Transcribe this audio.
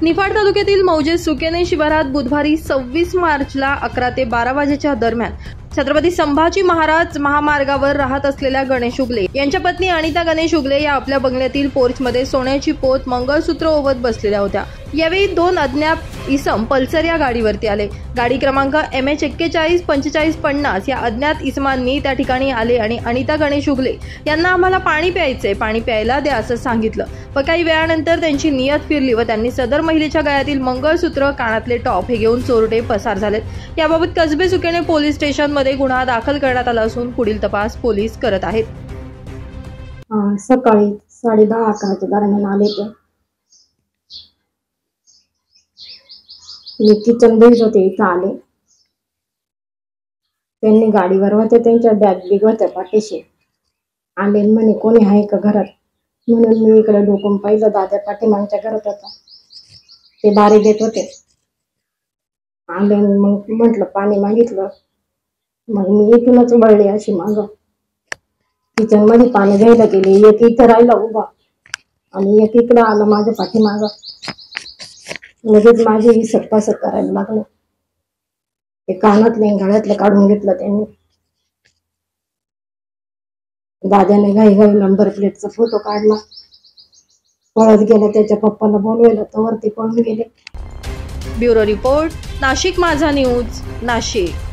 निफाड तालुक्यातील मौजे सुकेने शिवारात बुधवारी 26 मार्चला 11 ते 12 वाजेच्या दरम्यान छत्रपती संभाजी महाराज महामार्गावर राहत असलेल्या गणेश उगले यांच्या पत्नी अनिता गणेश उगले या आपल्या बंगल्यातील पोर्चमध्ये सोन्याची पोत मंगळसूत्र ओवत बसलेल्या होत्या। यावेळी दोन अज्ञात इसम पल्सर या गाडीवरती आले। गाडी क्रमांक MH 414550 या अज्ञात इसमांनी त्या ठिकाणी आले आणि अनिता गणेश उगले यांना आम्हाला पाणी प्यायचे, पाणी प्यायला द्या असं सांगितलं व काही वेळानंतर त्यांची नियत फिरली व त्यांनी सदर महिलेच्या गळ्यातील मंगळसूत्र, कानातले टॉप हे घेऊन चोरटे पसार झालेत। याबाबत कसबे सुकेने पोलीस स्टेशन मध्ये गुन्हा दाखल करण्यात आला असून पुढील तपास पोलीस करत आहेत। सकाळी 10:30-11 दरम्यान आले ते किचन बेस होते, इथं आले। त्यांनी गाडीवर होते, त्यांच्या बॅग बिग होत्या पाठीशी आले। म्हणे कोणी आहे का घरात, म्हणून मी इकडे डोकून पाहिलं। दादा पाठीमागच्या घरात होता, ते बारी देत होते। आले मग म्हटलं पाणी मागितलं, मग मी इथूनच वळले अशी माग किचन मध्ये पाणी घ्यायला गेले। एक इथं राहिला उभा आणि एक इकडं आला माझ्या पाठीमाग। लगेच माझे इसट करायला लागले। ते कानातले गळ्यातलं काढून घेतलं त्यांनी। दादाने घाई नंबर प्लेटचा फोटो काढला, पळत गेला, त्याच्या पप्पाला बोलवलं तर वरती पळून गेले। ब्युरो रिपोर्ट, नाशिक माझा न्यूज, नाशिक।